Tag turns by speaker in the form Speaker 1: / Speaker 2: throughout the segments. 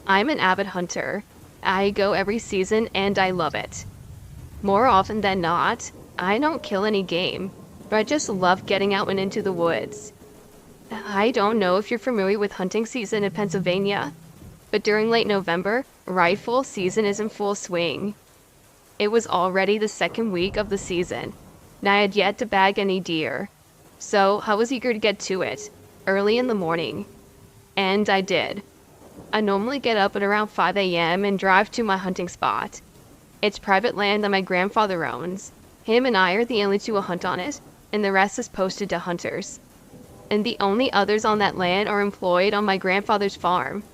Speaker 1: I'm an avid hunter. I go every season and I love it. More often than not, I don't kill any game, but I just love getting out and into the woods. I don't know if you're familiar with hunting season in Pennsylvania, but during late November, rifle season is in full swing. It was already the second week of the season, and I had yet to bag any deer. So I was eager to get to it, early in the morning. And I did. I normally get up at around 5 a.m. and drive to my hunting spot. It's private land that my grandfather owns. Him and I are the only two who hunt on it, and the rest is posted to hunters. And the only others on that land are employed on my grandfather's farm.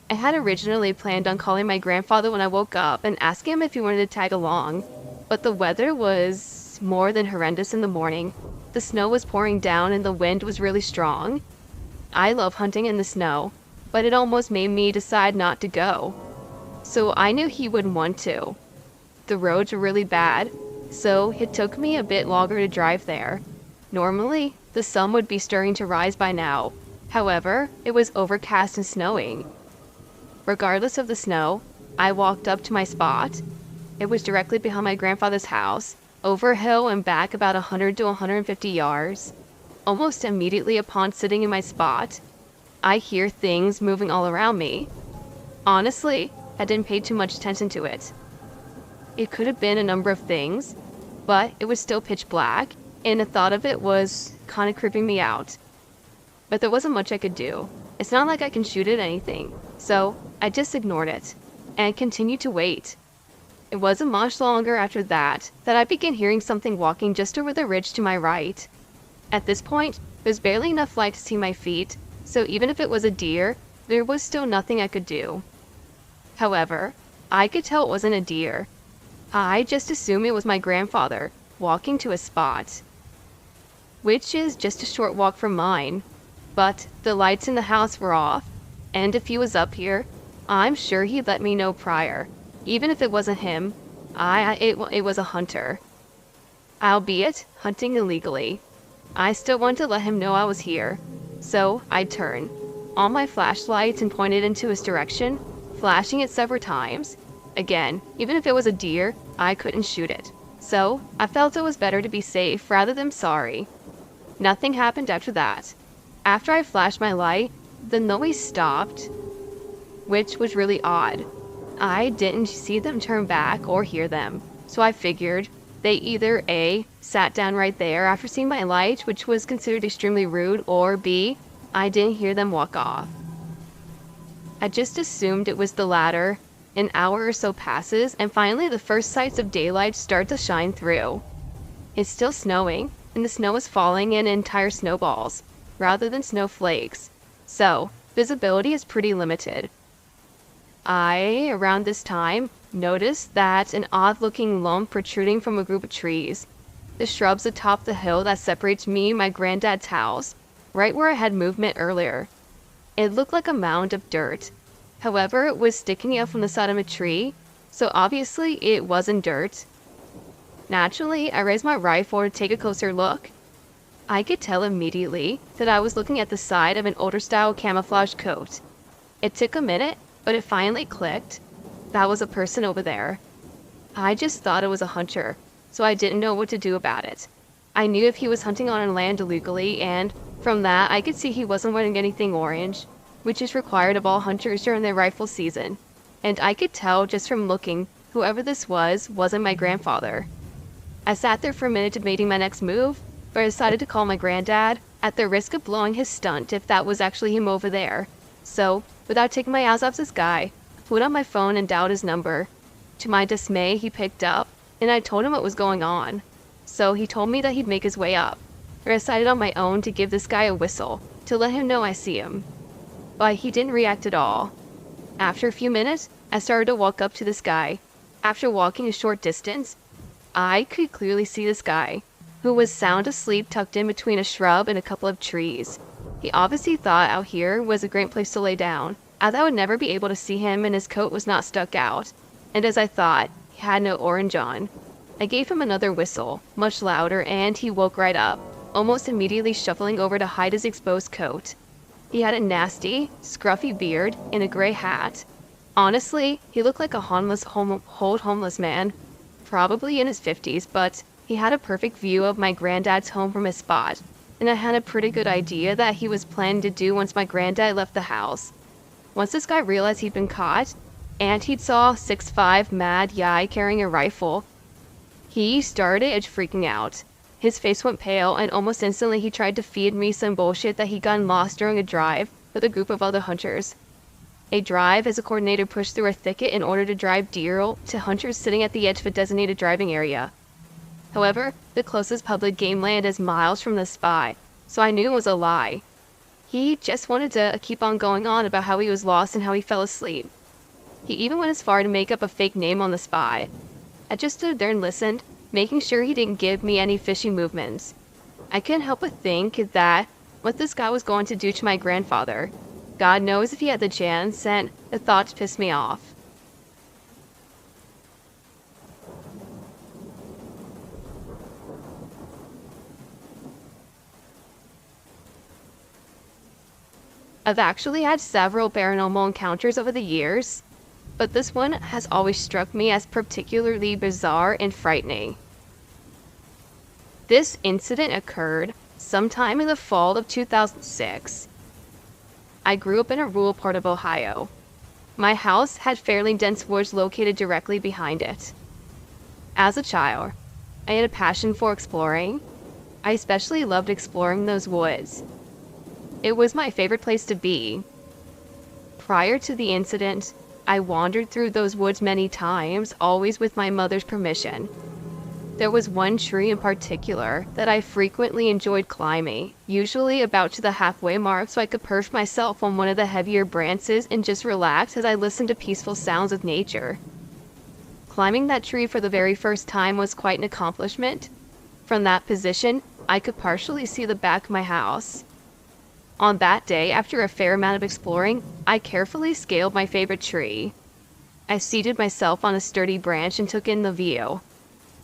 Speaker 1: I had originally planned on calling my grandfather when I woke up and asking him if he wanted to tag along, but the weather was more than horrendous in the morning. The snow was pouring down and the wind was really strong. I love hunting in the snow, but it almost made me decide not to go. So I knew he wouldn't want to. The roads were really bad, so it took me a bit longer to drive there. Normally, the sun would be starting to rise by now. However, it was overcast and snowing. Regardless of the snow, I walked up to my spot. It was directly behind my grandfather's house, over a hill and back about 100 to 150 yards. Almost immediately upon sitting in my spot, I hear things moving all around me. Honestly, I didn't pay too much attention to it. It could have been a number of things, but it was still pitch black, and the thought of it was kind of creeping me out. But there wasn't much I could do. It's not like I can shoot at anything, so I just ignored it and continued to wait. It wasn't much longer after that I began hearing something walking just over the ridge to my right. At this point, there's barely enough light to see my feet, so even if it was a deer, there was still nothing I could do. However, I could tell it wasn't a deer. I just assumed it was my grandfather walking to a spot, which is just a short walk from mine. But the lights in the house were off, and if he was up here, I'm sure he'd let me know prior. Even if it wasn't him, it was a hunter. Albeit hunting illegally. I still wanted to let him know I was here, so I turned on my flashlight and pointed into his direction, flashing it several times. Again, even if it was a deer, I couldn't shoot it. So I felt it was better to be safe rather than sorry. Nothing happened after that. After I flashed my light, the noise stopped, which was really odd. I didn't see them turn back or hear them, so I figured they either A, sat down right there after seeing my light, which was considered extremely rude, or B, I didn't hear them walk off. I just assumed it was the latter. An hour or so passes, and finally the first sights of daylight start to shine through. It's still snowing, and the snow is falling in entire snowballs, rather than snowflakes, so visibility is pretty limited. I, around this time, noticed that an odd-looking lump protruding from a group of trees. The shrubs atop the hill that separates me and my granddad's house, right where I had movement earlier. It looked like a mound of dirt. However, it was sticking out from the side of a tree, so obviously it wasn't dirt. Naturally, I raised my rifle to take a closer look. I could tell immediately that I was looking at the side of an older style camouflage coat. It took a minute, but it finally clicked. That was a person over there. I just thought it was a hunter, so I didn't know what to do about it. I knew if he was hunting on land illegally, and from that I could see he wasn't wearing anything orange, which is required of all hunters during their rifle season. And I could tell just from looking, whoever this wasn't my grandfather. I sat there for a minute debating my next move, but I decided to call my granddad, at the risk of blowing his stunt if that was actually him over there. So, without taking my eyes off this guy, I pulled out my phone and dialed his number. To my dismay, he picked up, and I told him what was going on. So he told me that he'd make his way up. I decided on my own to give this guy a whistle, to let him know I see him. But he didn't react at all. After a few minutes, I started to walk up to this guy. After walking a short distance, I could clearly see this guy, who was sound asleep tucked in between a shrub and a couple of trees. He obviously thought out here was a great place to lay down, as I would never be able to see him and his coat was not stuck out. And as I thought, he had no orange on. I gave him another whistle, much louder, and he woke right up, almost immediately shuffling over to hide his exposed coat. He had a nasty, scruffy beard and a gray hat. Honestly, he looked like a homeless man, probably in his 50s, but he had a perfect view of my granddad's home from his spot, and I had a pretty good idea that he was planning to do once my granddad left the house. Once this guy realized he'd been caught, and he'd saw 6'5" Mad Yai carrying a rifle, he started freaking out. His face went pale, and almost instantly he tried to feed me some bullshit that he'd gotten lost during a drive with a group of other hunters. A drive as a coordinator pushed through a thicket in order to drive deer to hunters sitting at the edge of a designated driving area. However, the closest public game land is miles from the spot, so I knew it was a lie. He just wanted to keep on going on about how he was lost and how he fell asleep. He even went as far to make up a fake name on the spot. I just stood there and listened, making sure he didn't give me any fishy movements. I couldn't help but think that what this guy was going to do to my grandfather. God knows if he had the chance, and the thoughts pissed me off. I've actually had several paranormal encounters over the years, but this one has always struck me as particularly bizarre and frightening. This incident occurred sometime in the fall of 2006. I grew up in a rural part of Ohio. My house had fairly dense woods located directly behind it. As a child, I had a passion for exploring. I especially loved exploring those woods. It was my favorite place to be. Prior to the incident, I wandered through those woods many times, always with my mother's permission. There was one tree in particular that I frequently enjoyed climbing, usually about to the halfway mark so I could perch myself on one of the heavier branches and just relax as I listened to peaceful sounds of nature. Climbing that tree for the very first time was quite an accomplishment. From that position, I could partially see the back of my house. On that day, after a fair amount of exploring, I carefully scaled my favorite tree. I seated myself on a sturdy branch and took in the view.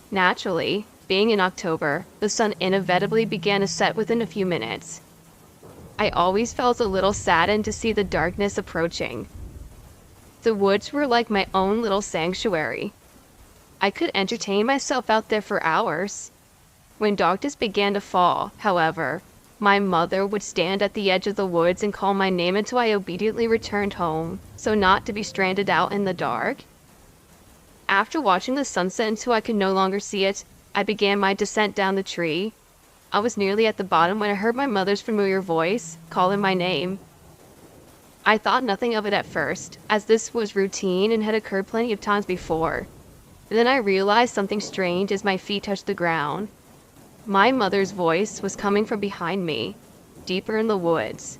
Speaker 1: Naturally, being in October, the sun inevitably began to set within a few minutes. I always felt a little saddened to see the darkness approaching. The woods were like my own little sanctuary. I could entertain myself out there for hours. When darkness began to fall, however, my mother would stand at the edge of the woods and call my name until I obediently returned home, so not to be stranded out in the dark. After watching the sunset until I could no longer see it, I began my descent down the tree. I was nearly at the bottom when I heard my mother's familiar voice, calling my name. I thought nothing of it at first, as this was routine and had occurred plenty of times before. Then I realized something strange as my feet touched the ground. My mother's voice was coming from behind me, deeper in the woods,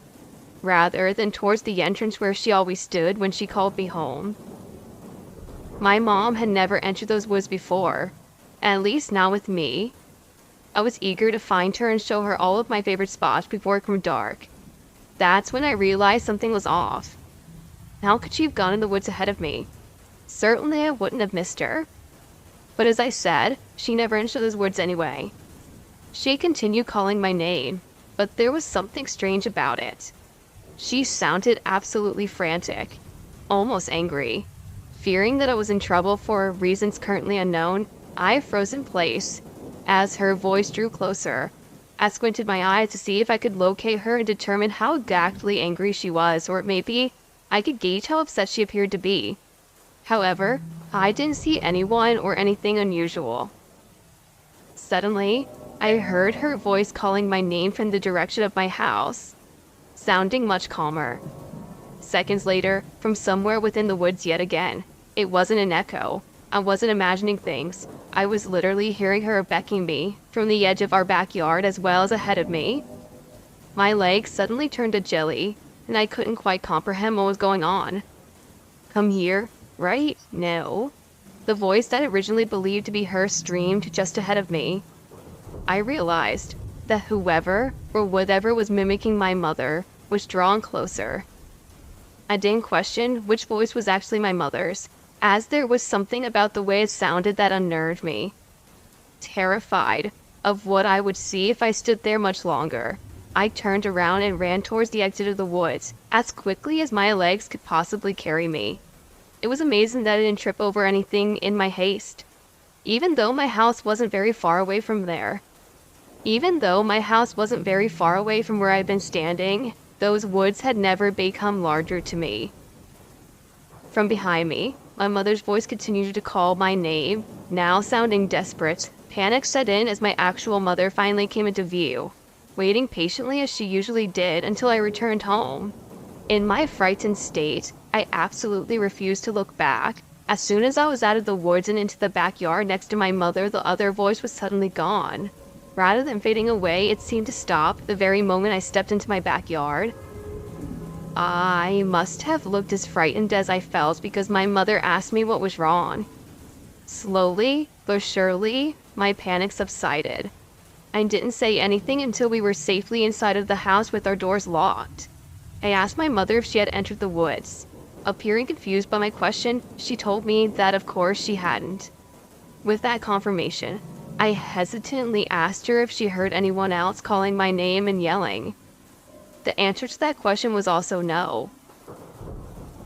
Speaker 1: rather than towards the entrance where she always stood when she called me home. My mom had never entered those woods before, at least not with me. I was eager to find her and show her all of my favorite spots before it grew dark. That's when I realized something was off. How could she have gone in the woods ahead of me? Certainly I wouldn't have missed her. But as I said, she never entered those woods anyway. She continued calling my name, but there was something strange about it. She sounded absolutely frantic, almost angry. Fearing that I was in trouble for reasons currently unknown, I froze in place as her voice drew closer. I squinted my eyes to see if I could locate her and determine how exactly angry she was, or maybe I could gauge how upset she appeared to be. However, I didn't see anyone or anything unusual. Suddenly, I heard her voice calling my name from the direction of my house, sounding much calmer. Seconds later, from somewhere within the woods yet again. It wasn't an echo. I wasn't imagining things. I was literally hearing her beckoning me from the edge of our backyard as well as ahead of me. My legs suddenly turned to jelly, and I couldn't quite comprehend what was going on. Come here, right? No. The voice that I originally believed to be her streamed just ahead of me. I realized that whoever or whatever was mimicking my mother was drawn closer. I didn't question which voice was actually my mother's, as there was something about the way it sounded that unnerved me. Terrified of what I would see if I stood there much longer, I turned around and ran towards the exit of the woods, as quickly as my legs could possibly carry me. It was amazing that I didn't trip over anything in my haste. Even though my house wasn't very far away from there. Even though my house wasn't very far away from where I'd been standing, those woods had never become larger to me. From behind me, my mother's voice continued to call my name, now sounding desperate. Panic set in as my actual mother finally came into view, waiting patiently as she usually did until I returned home. In my frightened state, I absolutely refused to look back. As soon as I was out of the woods and into the backyard next to my mother, the other voice was suddenly gone. Rather than fading away, it seemed to stop the very moment I stepped into my backyard. I must have looked as frightened as I felt because my mother asked me what was wrong. Slowly, but surely, my panic subsided. I didn't say anything until we were safely inside of the house with our doors locked. I asked my mother if she had entered the woods. Appearing confused by my question, she told me that of course she hadn't. With that confirmation, I hesitantly asked her if she heard anyone else calling my name and yelling. The answer to that question was also no.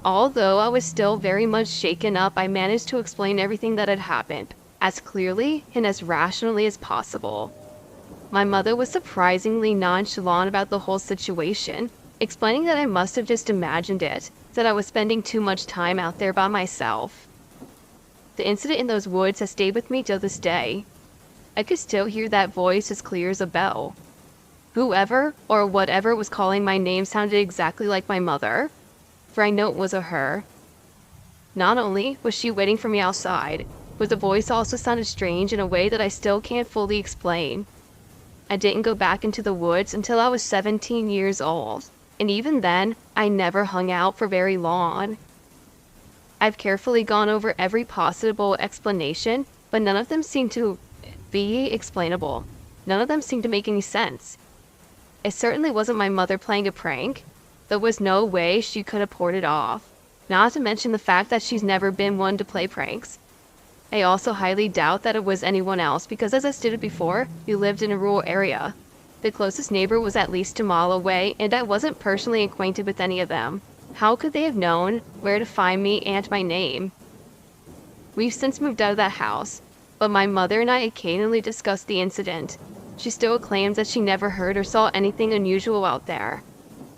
Speaker 1: Although I was still very much shaken up, I managed to explain everything that had happened, as clearly and as rationally as possible. My mother was surprisingly nonchalant about the whole situation, explaining that I must have just imagined it, that I was spending too much time out there by myself. The incident in those woods has stayed with me till this day. I could still hear that voice as clear as a bell. Whoever or whatever was calling my name sounded exactly like my mother, for I know it was a her. Not only was she waiting for me outside, but the voice also sounded strange in a way that I still can't fully explain. I didn't go back into the woods until I was 17 years old, and even then, I never hung out for very long. I've carefully gone over every possible explanation, but none of them seem to be explainable. None of them seem to make any sense. It certainly wasn't my mother playing a prank. There was no way she could have poured it off, not to mention the fact that she's never been one to play pranks. I also highly doubt that it was anyone else because, as I stated before, we lived in a rural area. The closest neighbor was at least a mile away, and I wasn't personally acquainted with any of them. How could they have known where to find me and my name? We've since moved out of that house, but my mother and I occasionally discuss the incident. She still claims that she never heard or saw anything unusual out there.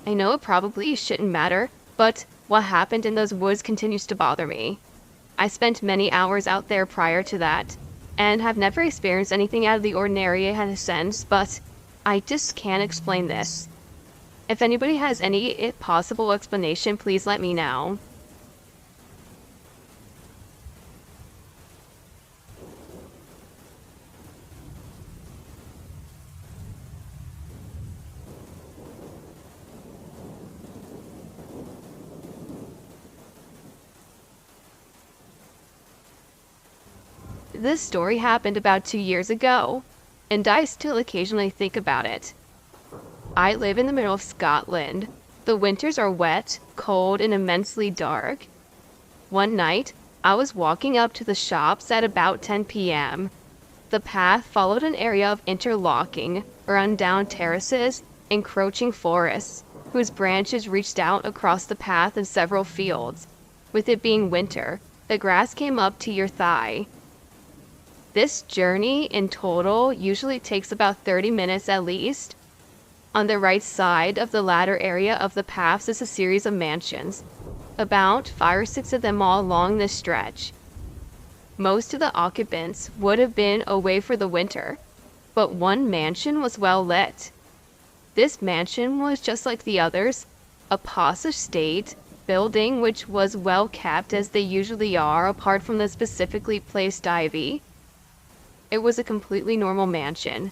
Speaker 1: I know it probably shouldn't matter, but what happened in those woods continues to bother me. I spent many hours out there prior to that, and have never experienced anything out of the ordinary in a sense, but I just can't explain this. If anybody has any possible explanation, please let me know. This story happened about 2 years ago, and I still occasionally think about it. I live in the middle of Scotland. The winters are wet, cold, and immensely dark. One night, I was walking up to the shops at about 10 p.m. The path followed an area of interlocking, run-down terraces, encroaching forests, whose branches reached out across the path in several fields. With it being winter, the grass came up to your thigh. This journey in total usually takes about 30 minutes at least. On the right side of the latter area of the paths is a series of mansions, about 5 or 6 of them all along this stretch. Most of the occupants would have been away for the winter, but one mansion was well lit. This mansion was just like the others, a posh estate building which was well kept as they usually are apart from the specifically placed ivy. It was a completely normal mansion.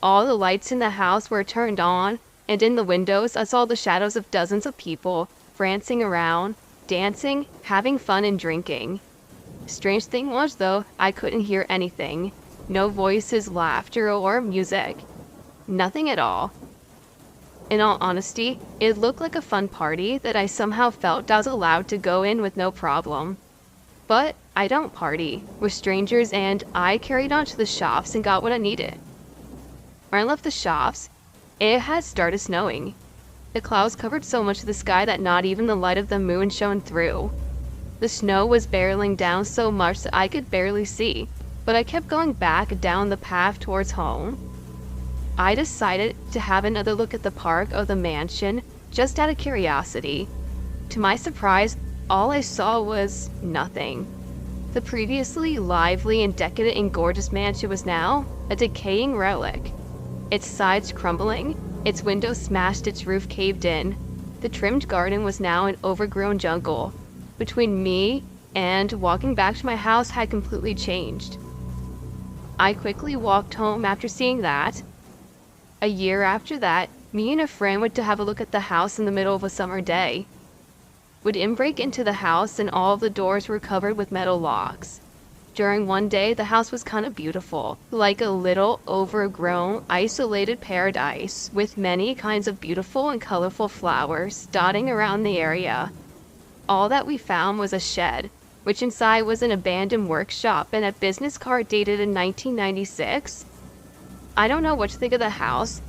Speaker 1: All the lights in the house were turned on, and in the windows I saw the shadows of dozens of people prancing around, dancing, having fun, and drinking. Strange thing was, though, I couldn't hear anything. No voices, laughter, or music. Nothing at all. In all honesty, it looked like a fun party that I somehow felt I was allowed to go in with no problem. But I don't party with strangers, and I carried on to the shops and got what I needed. When I left the shops, It had started snowing. The clouds covered so much of the sky that not even the light of the moon shone through. The snow was barreling down so much that I could barely see, but I kept going back down the path towards home. I decided to have another look at the park of the mansion just out of curiosity. To my surprise, all I saw was nothing. The previously lively and decadent and gorgeous mansion was now a decaying relic. Its sides crumbling, its windows smashed, its roof caved in. The trimmed garden was now an overgrown jungle. Between me and walking back to my house had completely changed. I quickly walked home after seeing that. A year after that, me and a friend went to have a look at the house in the middle of a summer day. We didn't break into the house and all of the doors were covered with metal locks. During one day, the house was kind of beautiful, like a little overgrown, isolated paradise with many kinds of beautiful and colorful flowers dotting around the area. All that we found was a shed, which inside was an abandoned workshop and a business card dated in 1996. I don't know what to think of the house.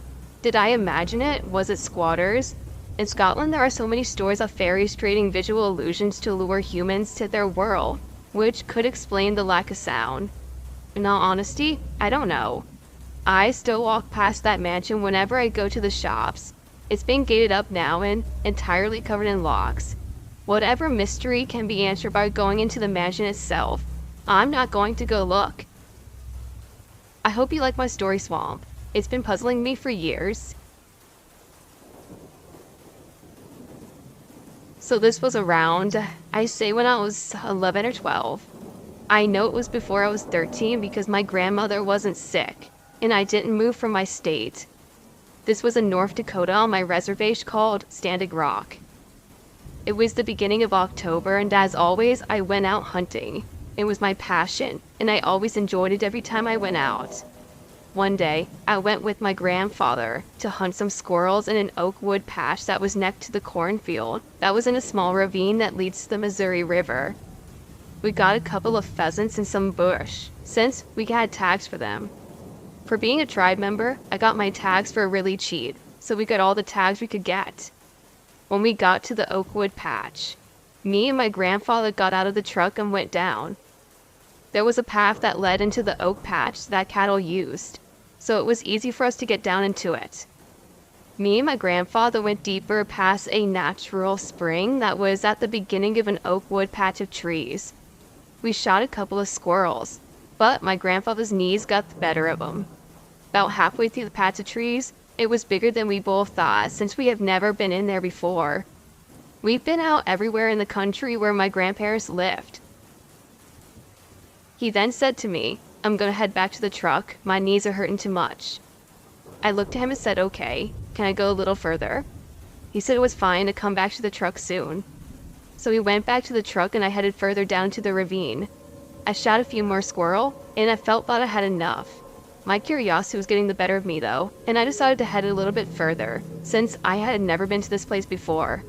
Speaker 1: Did I imagine it? Was it squatters? In Scotland, there are so many stories of fairies creating visual illusions to lure humans to their world, which could explain the lack of sound. In all honesty, I don't know. I still walk past that mansion whenever I go to the shops. It's been gated up now and entirely covered in locks. Whatever mystery can be answered by going into the mansion itself. I'm not going to go look. I hope you like my story, Swamp. It's been puzzling me for years. So this was around, I say when I was 11 or 12. I know it was before I was 13 because my grandmother wasn't sick, and I didn't move from my state. This was in North Dakota on my reservation called Standing Rock. It was the beginning of October, and as always, I went out hunting. It was my passion, and I always enjoyed it every time I went out. One day, I went with my grandfather to hunt some squirrels in an oak wood patch that was next to the cornfield that was in a small ravine that leads to the Missouri River. We got a couple of pheasants and some bush, since we had tags for them. For being a tribe member, I got my tags for really cheap, so we got all the tags we could get. When we got to the oak wood patch, me and my grandfather got out of the truck and went down. There was a path that led into the oak patch that cattle used, so it was easy for us to get down into it. Me and my grandfather went deeper past a natural spring that was at the beginning of an oak wood patch of trees. We shot a couple of squirrels, but my grandfather's knees got the better of him. About halfway through the patch of trees, it was bigger than we both thought since we have never been in there before. We've been out everywhere in the country where my grandparents lived. He then said to me, "I'm gonna head back to the truck. My knees are hurting too much." I looked at him and said, "Okay, can I go a little further?" He said it was fine to come back to the truck soon. So we went back to the truck and I headed further down to the ravine. I shot a few more squirrel and I felt that I had enough. My curiosity was getting the better of me though, and I decided to head a little bit further, since I had never been to this place before.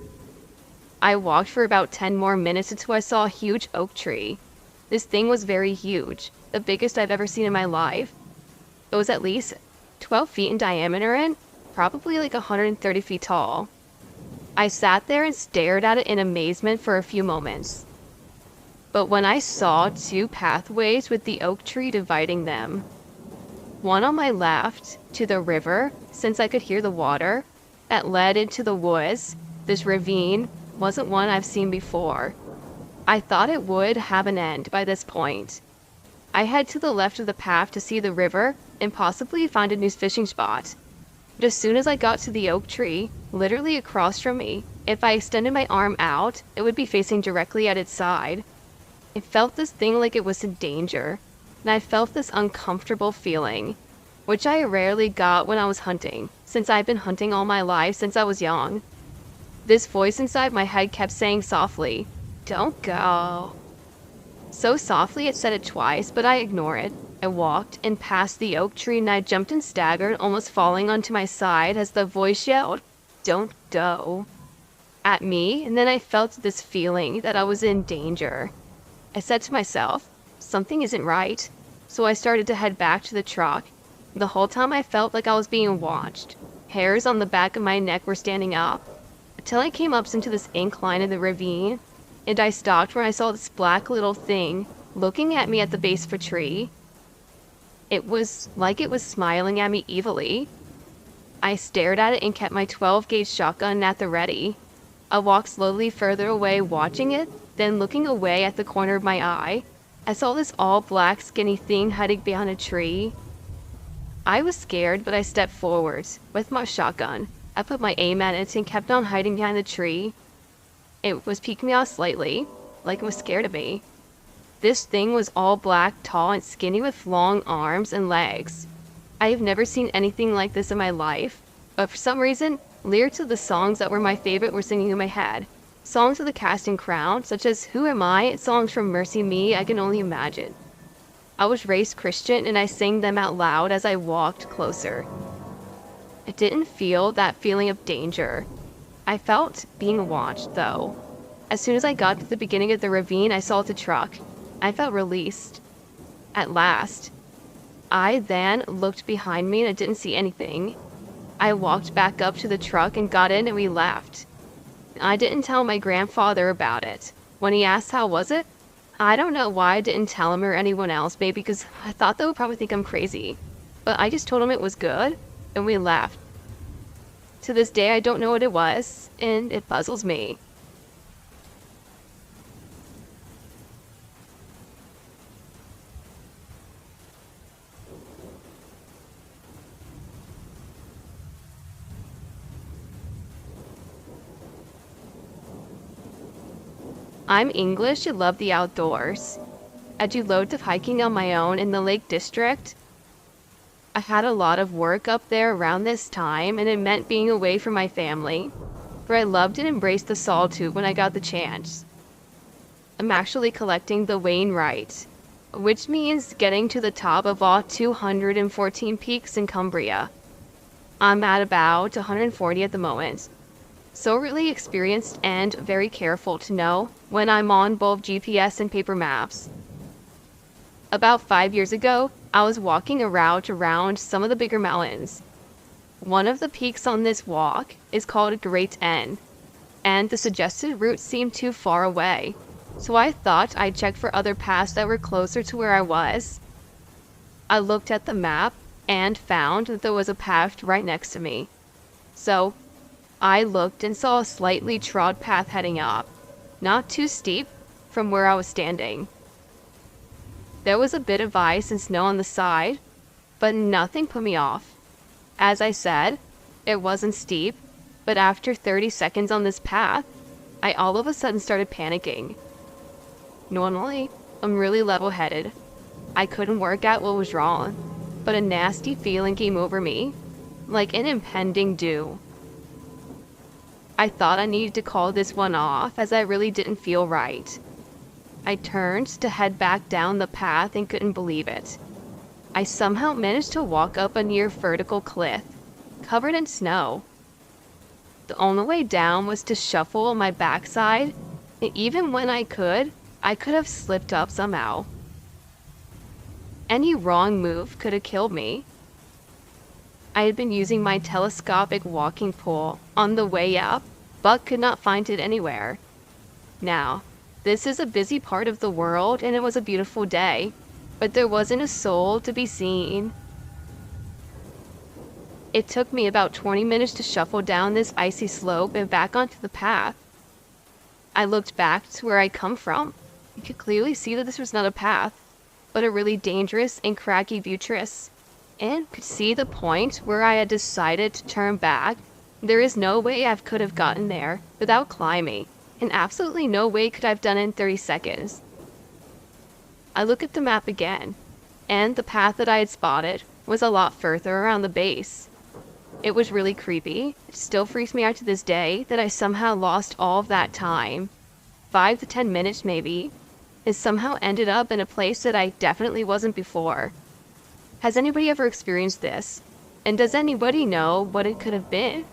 Speaker 1: I walked for about 10 more minutes until I saw a huge oak tree. This thing was very huge, the biggest I've ever seen in my life. It was at least 12 feet in diameter and probably like 130 feet tall. I sat there and stared at it in amazement for a few moments. But when I saw two pathways with the oak tree dividing them, one on my left to the river, since I could hear the water, that led into the woods, this ravine wasn't one I've seen before. I thought it would have an end by this point. I head to the left of the path to see the river and possibly find a new fishing spot. But as soon as I got to the oak tree, literally across from me, if I extended my arm out, it would be facing directly at its side. It felt this thing like it was in danger, and I felt this uncomfortable feeling, which I rarely got when I was hunting, since I've been hunting all my life since I was young. This voice inside my head kept saying softly, "Don't go." So softly it said it twice, but I ignored it. I walked and passed the oak tree and I jumped and staggered, almost falling onto my side as the voice yelled, "Don't go," at me, and then I felt this feeling that I was in danger. I said to myself, something isn't right, so I started to head back to the truck. The whole time I felt like I was being watched. Hairs on the back of my neck were standing up, until I came up into this incline in the ravine, and I stopped where I saw this black little thing looking at me at the base of a tree. It was like it was smiling at me evilly. I stared at it and kept my 12-gauge shotgun at the ready. I walked slowly further away watching it, then looking away at the corner of my eye. I saw this all-black skinny thing hiding behind a tree. I was scared, but I stepped forward with my shotgun. I put my aim at it and kept on hiding behind the tree. It was peeking me out slightly, like it was scared of me. This thing was all black, tall, and skinny with long arms and legs. I have never seen anything like this in my life, but for some reason, lyrics of the songs that were my favorite were singing in my head. Songs of the Casting Crown, such as Who Am I, and songs from Mercy Me, I Can Only Imagine. I was raised Christian and I sang them out loud as I walked closer. I didn't feel that feeling of danger. I felt being watched, though. As soon as I got to the beginning of the ravine, I saw the truck. I felt released. At last. I then looked behind me and I didn't see anything. I walked back up to the truck and got in and we left. I didn't tell my grandfather about it. When he asked how was it, I don't know why I didn't tell him or anyone else, maybe because I thought they would probably think I'm crazy. But I just told him it was good and we left. To this day I don't know what it was, and it puzzles me. I'm English and love the outdoors. I do loads of hiking on my own in the Lake District. I had a lot of work up there around this time, and it meant being away from my family, for I loved and embraced the solitude when I got the chance. I'm actually collecting the Wainwright, which means getting to the top of all 214 peaks in Cumbria. I'm at about 140 at the moment. So really experienced and very careful to know when I'm on both GPS and paper maps. About 5 years ago, I was walking a route around some of the bigger mountains. One of the peaks on this walk is called Great N, and the suggested route seemed too far away, so I thought I'd check for other paths that were closer to where I was. I looked at the map and found that there was a path right next to me. So I looked and saw a slightly trod path heading up, not too steep from where I was standing. There was a bit of ice and snow on the side, but nothing put me off. As I said, it wasn't steep, but after 30 seconds on this path, I all of a sudden started panicking. Normally, I'm really level-headed. I couldn't work out what was wrong, but a nasty feeling came over me, like an impending doom. I thought I needed to call this one off as I really didn't feel right. I turned to head back down the path and couldn't believe it. I somehow managed to walk up a near vertical cliff, covered in snow. The only way down was to shuffle on my backside, and even when I could have slipped up somehow. Any wrong move could have killed me. I had been using my telescopic walking pole on the way up, but could not find it anywhere. Now, this is a busy part of the world and it was a beautiful day, but there wasn't a soul to be seen. It took me about 20 minutes to shuffle down this icy slope and back onto the path. I looked back to where I'd come from. You could clearly see that this was not a path, but a really dangerous and craggy buttress, and could see the point where I had decided to turn back. There is no way I could have gotten there without climbing, and absolutely no way could I have done it in 30 seconds. I look at the map again, and the path that I had spotted was a lot further around the base. It was really creepy. It still freaks me out to this day that I somehow lost all of that time, 5 to 10 minutes maybe, and somehow ended up in a place that I definitely wasn't before. Has anybody ever experienced this? And does anybody know what it could have been?